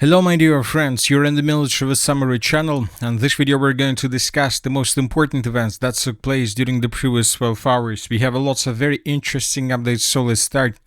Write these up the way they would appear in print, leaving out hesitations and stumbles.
Hello my dear friends, you're in the Military Summary channel, and this video we're going to discuss the most important events that took place during the previous 12 hours. We have lots of very interesting updates, so let's start.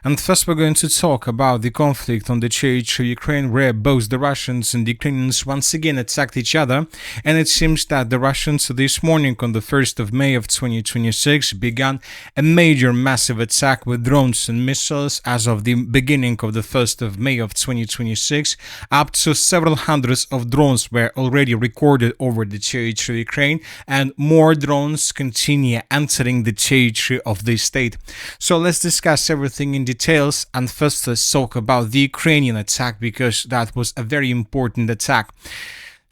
And first we're going to talk about the conflict on the territory of Ukraine, where both the Russians and the Ukrainians once again attacked each other, and it seems that the Russians this morning on the 1st of May of 2026 began a major massive attack with drones and missiles as of the beginning of the 1st of May of 2026. Up to several hundreds of drones were already recorded over the territory of Ukraine, and more drones continue entering the territory of the state. So let's discuss everything in details, and first let's talk about the Ukrainian attack, because that was a very important attack.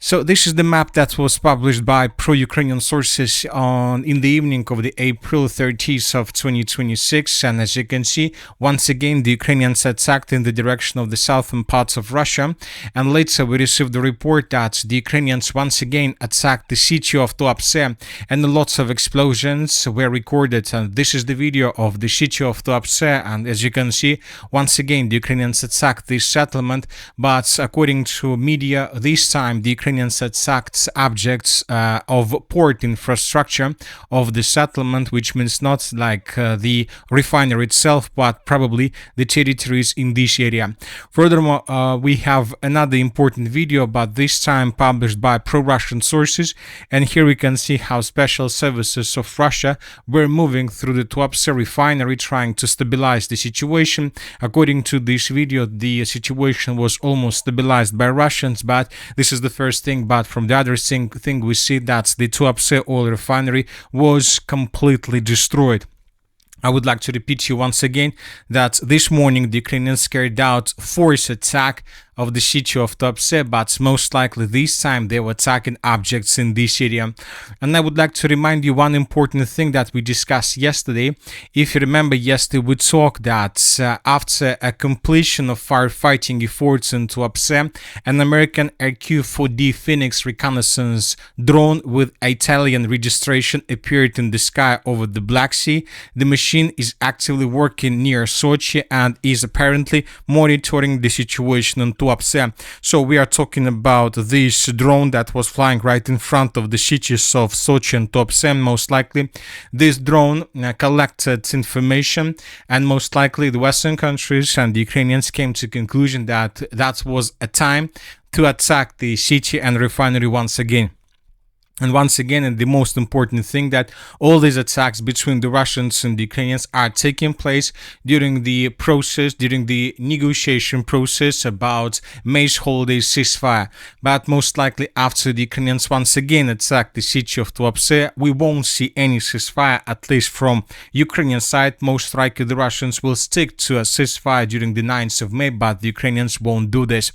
So this is the map that was published by pro-Ukrainian sources in the evening of the April 30th of 2026, and as you can see, once again the Ukrainians attacked in the direction of the southern parts of Russia, and later we received the report that the Ukrainians once again attacked the city of Tuapse, and lots of explosions were recorded, and this is the video of the city of Tuapse, and as you can see, once again the Ukrainians attacked this settlement, but according to media, this time the Ukrainians attacked objects of port infrastructure of the settlement, which means not like the refinery itself, but probably the territories in this area. Furthermore, we have another important video, but this time published by pro-Russian sources, and here we can see how special services of Russia were moving through the Tuapse refinery trying to stabilize the situation. According to this video, the situation was almost stabilized by Russians, but this is the first thing. But from the other thing we see that the Tuapse oil refinery was completely destroyed. I would like to repeat you once again that this morning the Ukrainians carried out force attack of the city of Tuapse, but most likely this time they were attacking objects in this area. And I would like to remind you one important thing that we discussed yesterday. If you remember, yesterday we talked that after a completion of firefighting efforts in Tuapse, an American RQ-4D Phoenix reconnaissance drone with Italian registration appeared in the sky over the Black Sea. The machine is actively working near Sochi and is apparently monitoring the situation in Tuapse. So we are talking about this drone that was flying right in front of the cities of Sochi and Tuapse. Most likely this drone collected information, and most likely the Western countries and the Ukrainians came to the conclusion that that was a time to attack the city and refinery once again. And once again, and the most important thing, that all these attacks between the Russians and the Ukrainians are taking place during the process, during the negotiation process about May's holiday ceasefire. But most likely after the Ukrainians once again attack the city of Tuapse, we won't see any ceasefire, at least from Ukrainian side. Most likely the Russians will stick to a ceasefire during the 9th of May, but the Ukrainians won't do this.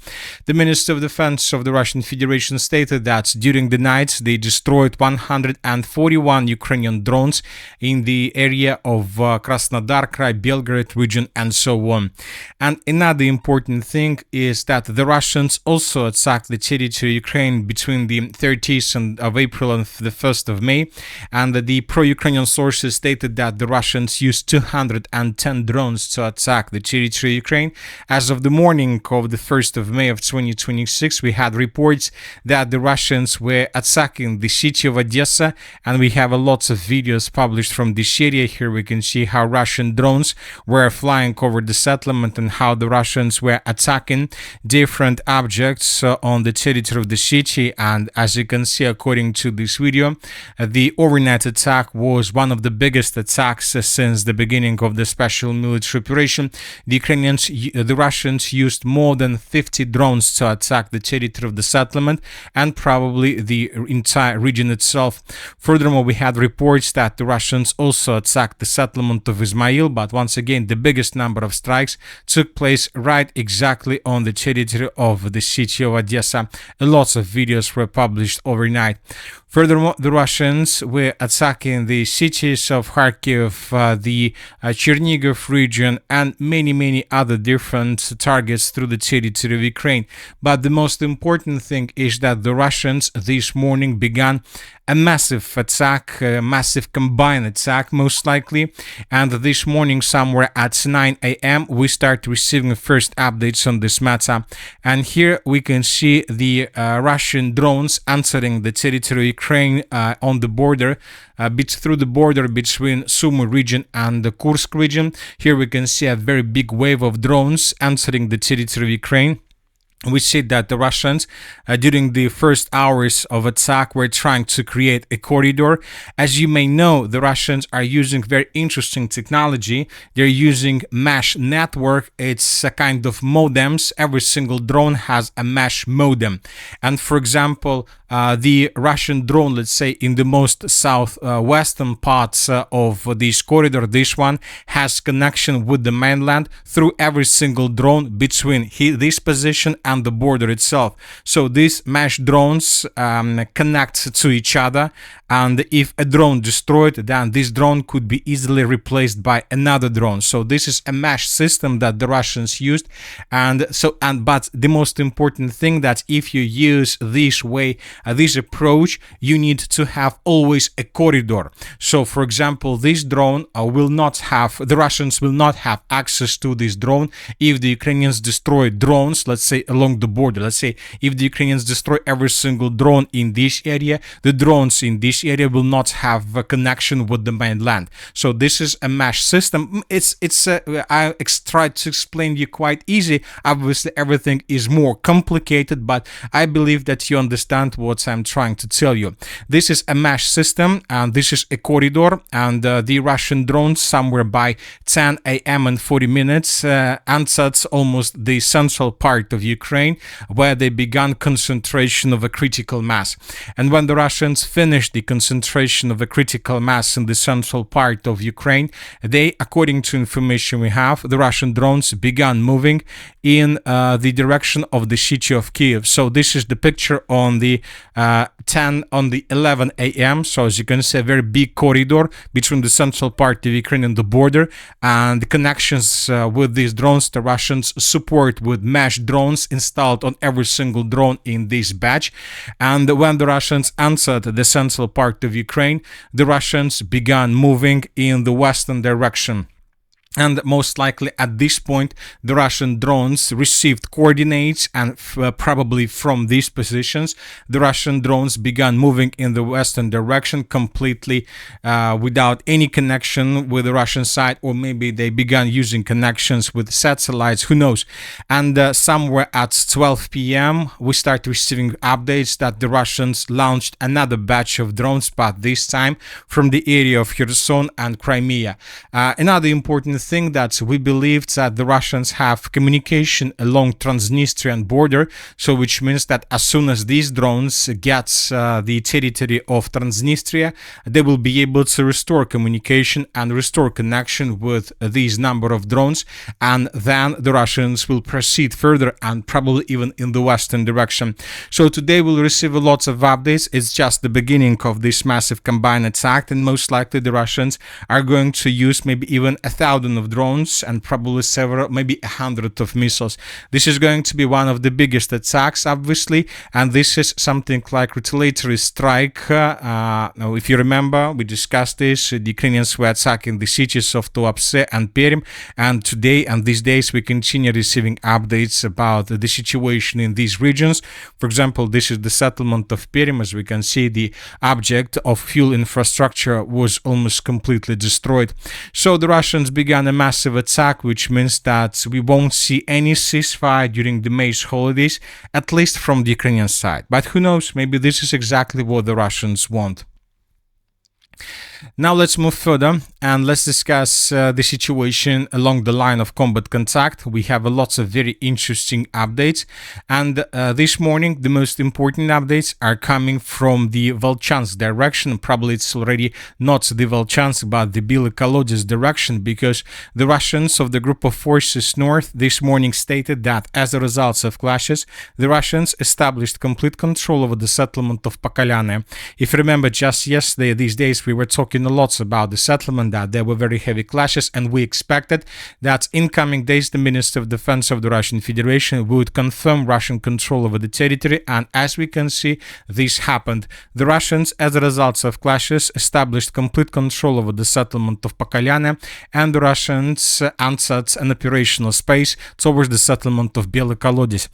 The Minister of Defense of the Russian Federation stated that during the night they destroyed 141 Ukrainian drones in the area of Krasnodar Krai, Belgrade region, and so on. And another important thing is that the Russians also attacked the territory of Ukraine between the 30th of April and the 1st of May, and the pro-Ukrainian sources stated that the Russians used 210 drones to attack the territory of Ukraine. As of the morning of the 1st of May of 2026, we had reports that the Russians were attacking the city of Odessa, and we have lots of videos published from this area. Here we can see how Russian drones were flying over the settlement and how the Russians were attacking different objects on the territory of the city. And as you can see, according to this video, the overnight attack was one of the biggest attacks since the beginning of the special military operation. The Russians used more than 50 drones to attack the territory of the settlement and probably the entire region itself. Furthermore, we had reports that the Russians also attacked the settlement of Ismail, but once again the biggest number of strikes took place right exactly on the territory of the city of Odessa. Lots of videos were published overnight. Furthermore, the Russians were attacking the cities of Kharkiv, the Chernigov region, and many other different targets through the territory of Ukraine. But the most important thing is that the Russians this morning began a massive attack, a massive combined attack most likely, and this morning somewhere at 9 a.m. we start receiving first updates on this matter. And here we can see the Russian drones entering the territory of Ukraine on the border, through the border between Sumy region and the Kursk region. Here we can see a very big wave of drones entering the territory of Ukraine. We see that the Russians, during the first hours of attack, were trying to create a corridor. As you may know, the Russians are using very interesting technology. They're using mesh network. It's a kind of modems. Every single drone has a mesh modem. And for example, the Russian drone, let's say in the most southwestern parts of this corridor, this one has connection with the mainland through every single drone between this position and the border itself. So these mesh drones connect to each other, and if a drone destroyed, then this drone could be easily replaced by another drone. So this is a mesh system that the Russians used, but the most important thing that if you use this way, this approach, you need to have always a corridor. So for example, this drone the Russians will not have access to this drone if the Ukrainians destroy drones, let's say along the border. Let's say if the Ukrainians destroy every single drone in this area, the drones in this area will not have a connection with the mainland. So this is a mesh system. I tried to explain you quite easy. Obviously everything is more complicated, but I believe that you understand what I'm trying to tell you. This is a mesh system, and this is a corridor, and the Russian drones somewhere by 10 a.m. and 40 minutes entered almost the central part of Ukraine, where they began concentration of a critical mass. And when the Russians finished the concentration of a critical mass in the central part of Ukraine, they, according to information we have, the Russian drones began moving in the direction of the city of Kiev. So this is the picture on the 11 a.m. So as you can see, a very big corridor between the central part of Ukraine and the border, and the connections with these drones the Russians support with mesh drones installed on every single drone in this batch. And when the Russians entered the central part of Ukraine, the Russians began moving in the western direction. And most likely at this point, the Russian drones received coordinates, and probably from these positions, the Russian drones began moving in the western direction completely without any connection with the Russian side, or maybe they began using connections with satellites, who knows. And somewhere at 12 p.m., we start receiving updates that the Russians launched another batch of drones, but this time from the area of Kherson and Crimea. Another important thing that we believed that the Russians have communication along Transnistrian border, so which means that as soon as these drones get the territory of Transnistria, they will be able to restore communication and restore connection with these number of drones, and then the Russians will proceed further and probably even in the western direction. So today we'll receive a lot of updates. It's just the beginning of this massive combined attack, and most likely the Russians are going to use maybe even 1,000 of drones and probably several, maybe 100 of missiles. This is going to be one of the biggest attacks, obviously, and this is something like retaliatory strike. Now, if you remember, we discussed this. The Ukrainians were attacking the cities of Tuapse and Perm, and today and these days we continue receiving updates about the situation in these regions. For example, this is the settlement of Perm. As we can see, the object of fuel infrastructure was almost completely destroyed. So the Russians began a massive attack, which means that we won't see any ceasefire during the May holidays, at least from the Ukrainian side. But who knows, maybe this is exactly what the Russians want. Now let's move further and let's discuss the situation along the line of combat contact. We have lots of very interesting updates, and this morning the most important updates are coming from the Volchansk direction. Probably it's already not the Volchansk but the Bely-Kolodezh direction, because the Russians of the group of forces north this morning stated that as a result of clashes, the Russians established complete control over the settlement of Pokolyane. If you remember, just yesterday, these days, we were talking a lot about the settlement, that there were very heavy clashes, and we expected that in coming days the Minister of Defense of the Russian Federation would confirm Russian control over the territory, and as we can see, this happened. The Russians, as a result of clashes, established complete control over the settlement of Pokolyane, and the Russians answered an operational space towards the settlement of Bely-Kolodezh.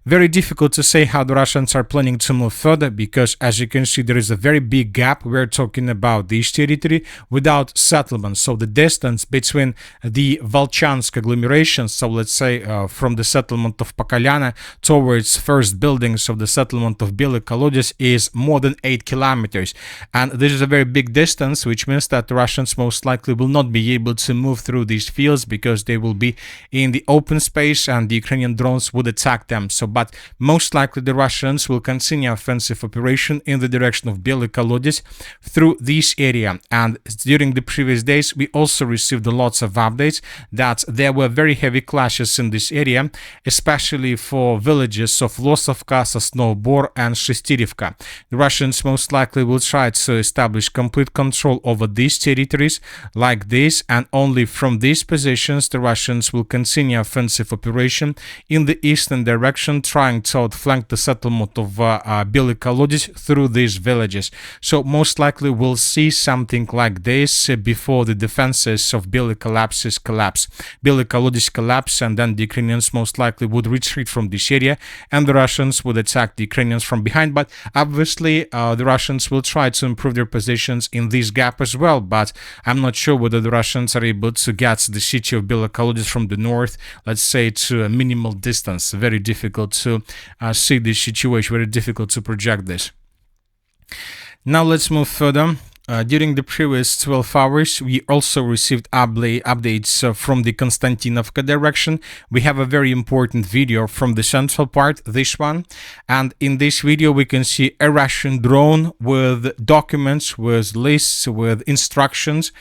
Very difficult to say how the Russians are planning to move further, because as you can see, there is a very big gap. We're talking about this territory without settlement. So the distance between the Volchansk agglomeration, so let's say from the settlement of Pokolyane towards first buildings of the settlement of Bely-Kolodezh, is more than 8 kilometers. And this is a very big distance, which means that the Russians most likely will not be able to move through these fields because they will be in the open space and the Ukrainian drones would attack them. So, but most likely the Russians will continue offensive operation in the direction of Bely-Kolodezh through this area. And during the previous days, we also received lots of updates that there were very heavy clashes in this area, especially for villages of Losovka, Sosnoy Bor and Shestirivka. The Russians most likely will try to establish complete control over these territories like this, and only from these positions the Russians will continue offensive operation in the eastern direction, trying to outflank the settlement of Bely-Kolodezh through these villages. So most likely we'll see something like this before the defenses of Bely-Kolodezh collapse, and then the Ukrainians most likely would retreat from this area and the Russians would attack the Ukrainians from behind. But obviously the Russians will try to improve their positions in this gap as well, but I'm not sure whether the Russians are able to get the city of Bely-Kolodezh from the north, let's say, to a minimal distance. Very difficult to see this situation, very difficult to project this. Now let's move further. During the previous 12 hours, we also received updates from the Konstantinovka direction. We have a very important video from the central part, this one. And in this video, we can see a Russian drone with documents, with lists, with instructions,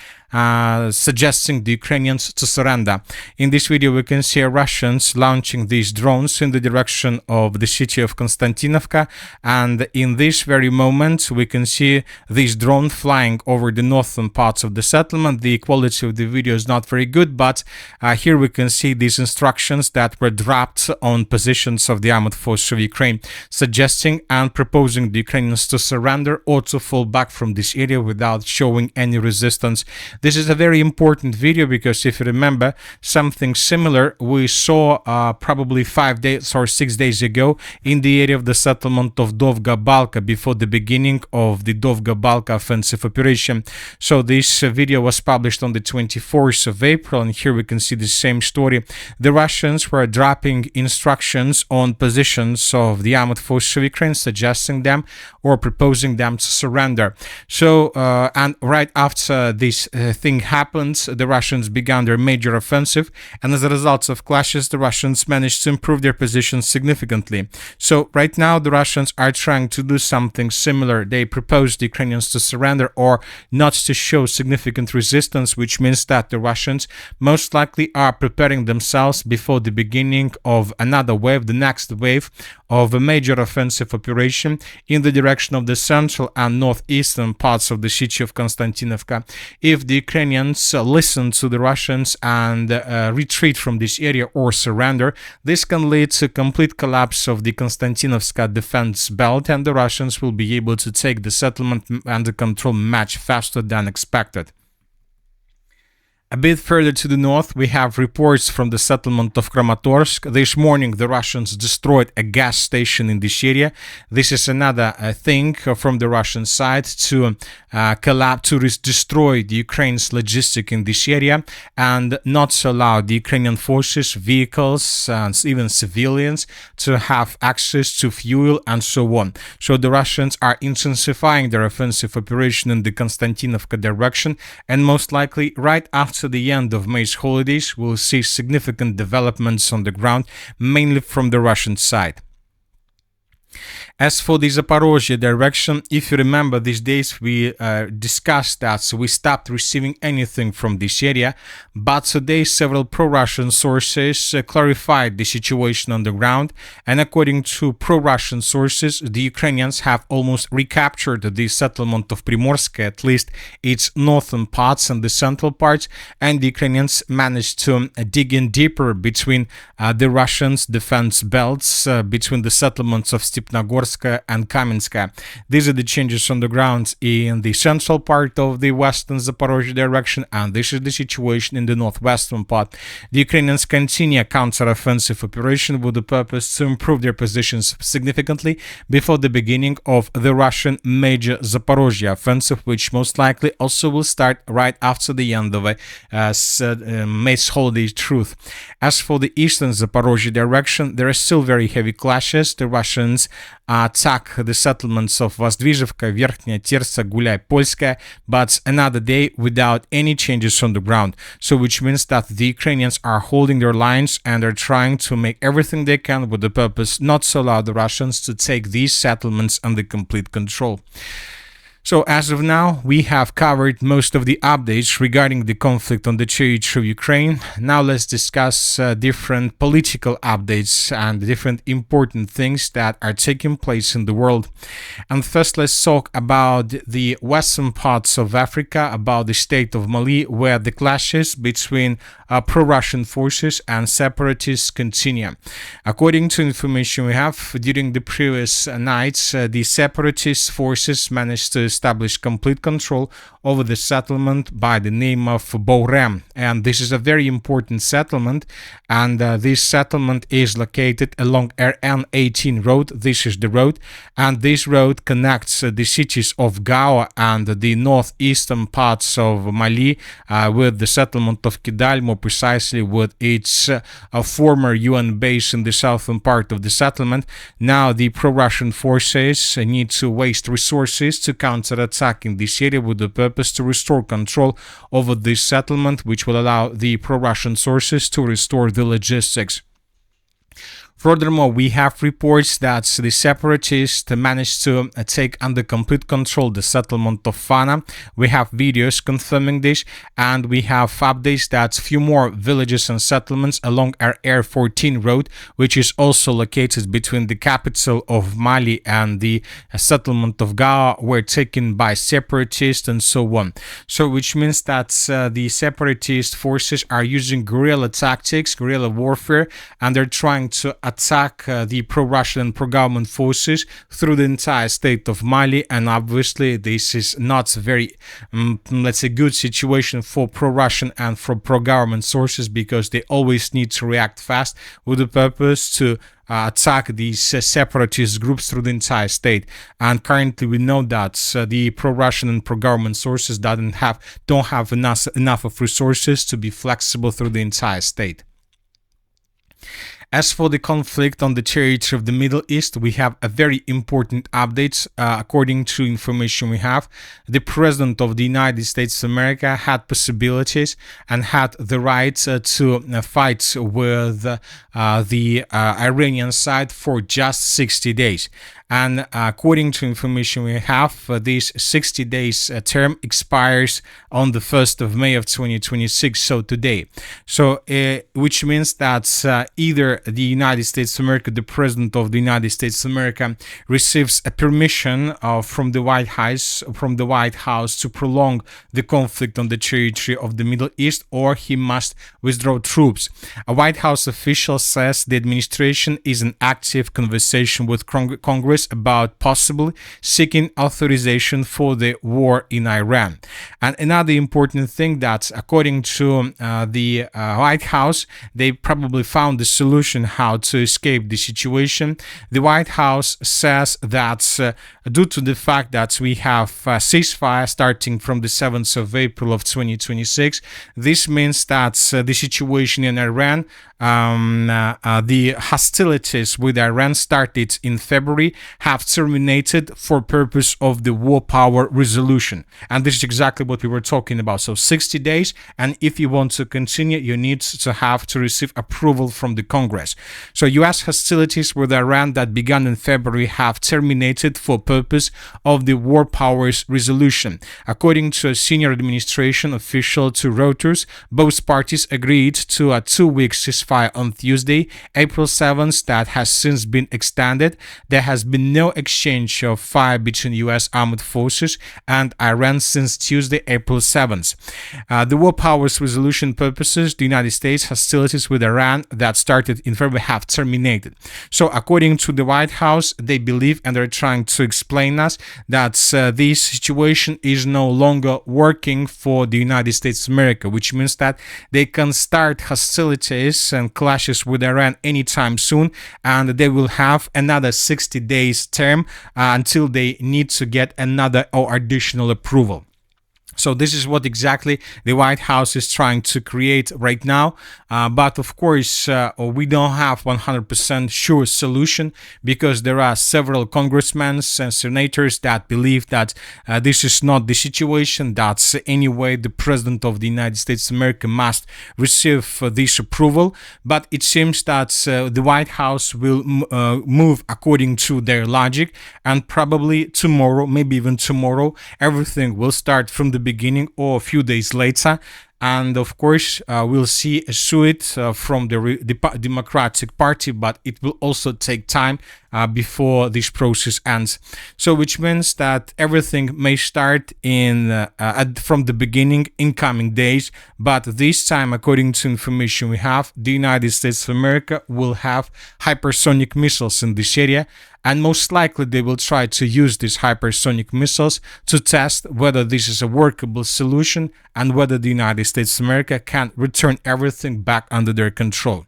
suggesting the Ukrainians to surrender. In this video, we can see Russians launching these drones in the direction of the city of Konstantinovka, and in this very moment, we can see this drone flying over the northern parts of the settlement. The quality of the video is not very good, but here we can see these instructions that were dropped on positions of the armed forces of Ukraine, suggesting and proposing the Ukrainians to surrender or to fall back from this area without showing any resistance. This is a very important video because if you remember, something similar we saw probably 5 days or 6 days ago in the area of the settlement of Dovga Balka before the beginning of the Dovga Balka offensive operation. So this video was published on the 24th of April, and here we can see the same story. The Russians were dropping instructions on positions of the armed forces of Ukraine, suggesting them or proposing them to surrender. So and right after this thing happened, the Russians began their major offensive, and as a result of clashes, the Russians managed to improve their position significantly. So right now, the Russians are trying to do something similar. They propose the Ukrainians to surrender or not to show significant resistance, which means that the Russians most likely are preparing themselves before the beginning of another wave, the next wave of a major offensive operation in the direction of the central and northeastern parts of the city of Konstantinovka. If the Ukrainians listen to the Russians and retreat from this area or surrender, this can lead to complete collapse of the Konstantinovka defense belt, and the Russians will be able to take the settlement under control much faster than expected. A bit further to the north, we have reports from the settlement of Kramatorsk. This morning, the Russians destroyed a gas station in this area. This is another thing from the Russian side to destroy the Ukraine's logistic in this area and not allow the Ukrainian forces, vehicles, and even civilians to have access to fuel and so on. So the Russians are intensifying their offensive operation in the Konstantinovka direction, and most likely right after the end of May's holidays, we'll see significant developments on the ground, mainly from the Russian side. As for the Zaporozhye direction, if you remember these days, we discussed that so we stopped receiving anything from this area, but today several pro-Russian sources clarified the situation on the ground, and according to pro-Russian sources, the Ukrainians have almost recaptured the settlement of Primorsk, at least its northern parts and the central parts, and the Ukrainians managed to dig in deeper between the Russians' defense belts, between the settlements of Stepnogorsk and Kamenska. These are the changes on the ground in the central part of the western Zaporozhye direction, and this is the situation in the northwestern part. The Ukrainians continue a counter-offensive operation with the purpose to improve their positions significantly before the beginning of the Russian major Zaporozhye offensive, which most likely also will start right after the end of May's holiday truce. As for the eastern Zaporozhye direction, there are still very heavy clashes. The Russians attack the settlements of Vozdvizhivka, Verkhnya Tersa, Gulyai, Polskaya, but another day without any changes on the ground. So which means that the Ukrainians are holding their lines and are trying to make everything they can with the purpose not to allow the Russians to take these settlements under complete control. So as of now, we have covered most of the updates regarding the conflict on the territory of Ukraine. Now let's discuss different political updates and different important things that are taking place in the world. And first, let's talk about the western parts of Africa, about the state of Mali, where the clashes between pro-Russian forces and separatists continue. According to information we have, during the previous nights, the separatist forces managed to establish complete control over the settlement by the name of Bourem, and this is a very important settlement, and this settlement is located along RN18 road. This is the road, and this road connects the cities of Gao and the northeastern parts of Mali with the settlement of Kidal, more precisely with its former UN base in the southern part of the settlement. Now the pro-Russian forces need to waste resources to counterattack in this area with the purpose to restore control over this settlement, which will allow the pro-Russian sources to restore the logistics. Furthermore, we have reports that the separatists managed to take under complete control the settlement of Fana. We have videos confirming this, and we have updates that few more villages and settlements along our R14 road, which is also located between the capital of Mali and the settlement of Gao, were taken by separatists and so on. So which means that the separatist forces are using guerrilla tactics, guerrilla warfare, and they're trying to attack the pro-Russian and pro-government forces through the entire state of Mali, and obviously this is not a very, let's say, good situation for pro-Russian and for pro-government sources, because they always need to react fast with the purpose to attack these separatist groups through the entire state. And currently we know that the pro-Russian and pro-government sources don't have enough of resources to be flexible through the entire state. As for the conflict on the territory of the Middle East, we have a very important update. According to information we have, the President of the United States of America had possibilities and had the right to fight with the Iranian side for just 60 days. And according to information we have, this 60 days term expires on the 1st of May of 2026, so today. So which means that either the United States of America, the President of the United States of America, receives a permission from the White House to prolong the conflict on the territory of the Middle East, or he must withdraw troops. A White House official says the administration is in active conversation with Congress about possibly seeking authorization for the war in Iran. And another important thing that, according to the White House, they probably found the solution how to escape the situation. The White House says that due to the fact that we have a ceasefire starting from the 7th of April of 2026, this means that the situation in Iran, the hostilities with Iran started in February, have terminated for purpose of the war power resolution. And this is exactly what we were talking about. So 60 days, and if you want to continue, you need to have to receive approval from the Congress. So US hostilities with Iran that began in February have terminated for purpose of the war powers resolution. According to a senior administration official to Reuters, both parties agreed to a 2-week ceasefire on Tuesday, April 7th, that has since been extended. There has been no exchange of fire between US armed forces and Iran since Tuesday, April 7th. The war powers resolution purposes, the United States hostilities with Iran that started in February have terminated. So according to the White House, they believe, and they're trying to explain us, that this situation is no longer working for the United States of America, which means that they can start hostilities and clashes with Iran anytime soon, and they will have another 60 days term until they need to get another or additional approval. So this is what exactly the White House is trying to create right now. But of course, we don't have 100% sure solution, because there are several congressmen and senators that believe that this is not the situation, that anyway the President of the United States of America must receive this approval. But it seems that the White House will move according to their logic, and probably tomorrow, maybe even tomorrow, everything will start from the beginning or a few days later. And of course, we'll see a suit from the Democratic Party, but it will also take time before this process ends. So, which means that everything may start from the beginning in coming days. But this time, according to information we have, the United States of America will have hypersonic missiles in this area. And most likely they will try to use these hypersonic missiles to test whether this is a workable solution and whether the United States of America can return everything back under their control.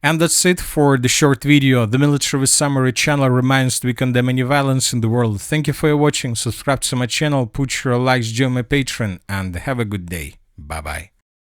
And that's it for the short video. The Military Summary channel reminds to condemn any violence in the world. Thank you for your watching. Subscribe to my channel, put your likes, join my Patreon, and have a good day. Bye-bye.